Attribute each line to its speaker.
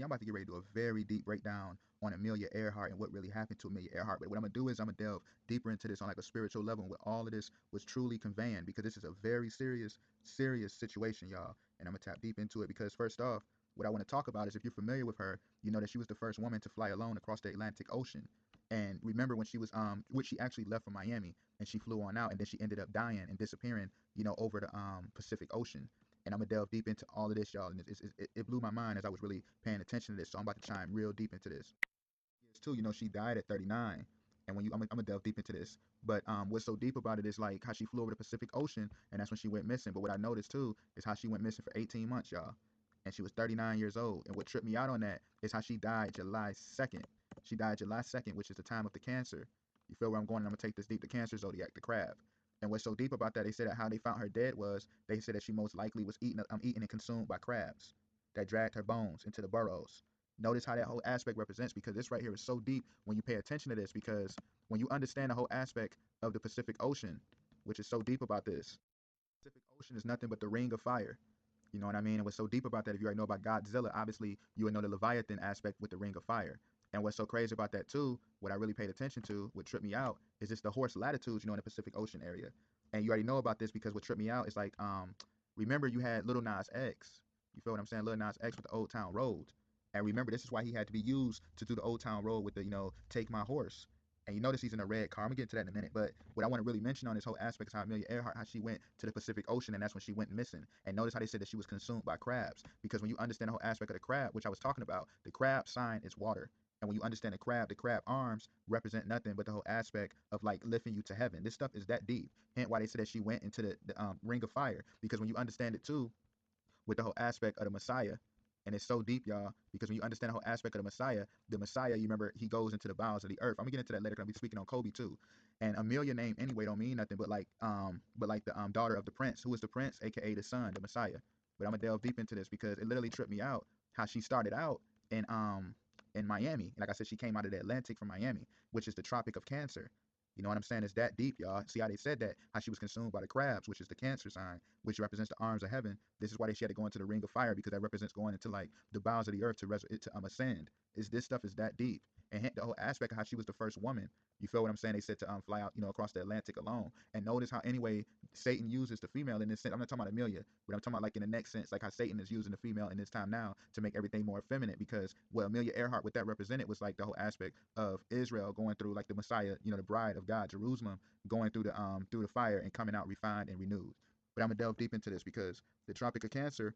Speaker 1: I'm about to get ready to do a very deep breakdown on Amelia Earhart and what really happened to Amelia Earhart. But what I'm gonna do is I'm gonna delve deeper into this on like a spiritual level and what all of this was truly conveying, because this is a very serious, serious situation, y'all. And I'm gonna tap deep into it because first off, what I want to talk about is, if you're familiar with her, you know that she was the first woman to fly alone across the Atlantic Ocean. And remember when she was which she actually left from Miami and she flew on out, and then she ended up dying and disappearing, over the Pacific Ocean. And I'm gonna delve deep into all of this, y'all. And it blew my mind as I was really paying attention to this. So I'm about to chime real deep into this. Yes, too. She died at 39. And I'm gonna delve deep into this. But what's so deep about it is like how she flew over the Pacific Ocean, and that's when she went missing. But what I noticed too is how she went missing for 18 months, y'all. And she was 39 years old. And what tripped me out on that is how she died July 2nd. She died July 2nd, which is the time of the Cancer. You feel where I'm going? And I'm gonna take this deep. The Cancer zodiac, the crab. And what's so deep about that, they said that how they found her dead was, they said that she most likely was eaten and consumed by crabs that dragged her bones into the burrows. Notice how that whole aspect represents, because this right here is so deep when you pay attention to this, because when you understand the whole aspect of the Pacific Ocean, which is so deep about this, the Pacific Ocean is nothing but the ring of fire. You know what I mean? And what's so deep about that, if you already know about Godzilla, obviously you would know the Leviathan aspect with the ring of fire. And what's so crazy about that too, what I really paid attention to, what tripped me out, is just the horse latitudes, in the Pacific Ocean area. And you already know about this because what tripped me out is like, remember you had Little Nas X. You feel what I'm saying? Little Nas X with the Old Town Road. And remember, this is why he had to be used to do the Old Town Road with the, take my horse. And you notice he's in a red car. I'm gonna get to that in a minute. But what I want to really mention on this whole aspect is how Amelia Earhart, how she went to the Pacific Ocean, and that's when she went missing. And notice how they said that she was consumed by crabs. Because when you understand the whole aspect of the crab, which I was talking about, the crab sign is water. And when you understand the crab arms represent nothing but the whole aspect of like lifting you to heaven. This stuff is that deep. Hence why they said that she went into the ring of fire. Because when you understand it too, with the whole aspect of the Messiah. And it's so deep, y'all, because when you understand the whole aspect of the Messiah, you remember he goes into the bowels of the earth. I'm gonna get into that later because I'll be speaking on Kobe too. And Amelia name anyway don't mean nothing but like the daughter of the prince. Who is the prince? AKA the son, the Messiah. But I'm gonna delve deep into this because it literally tripped me out how she started out in Miami. Like I said, she came out of the Atlantic from Miami, which is the Tropic of Cancer. You know what I'm saying? It's that deep, y'all. See how they said that? How she was consumed by the crabs, which is the Cancer sign, which represents the arms of heaven. This is why she had to go into the ring of fire, because that represents going into like the bowels of the earth to ascend. Is this stuff is that deep? And the whole aspect of how she was the first woman. You feel what I'm saying? They said to fly out, across the Atlantic alone. And notice how anyway Satan uses the female in this sense. I'm not talking about Amelia, but I'm talking about like in the next sense, like how Satan is using the female in this time now to make everything more effeminate. Because what Amelia Earhart, what that represented was like the whole aspect of Israel going through like the Messiah, the bride of God, Jerusalem, going through the fire and coming out refined and renewed. But I'm gonna delve deep into this because the Tropic of Cancer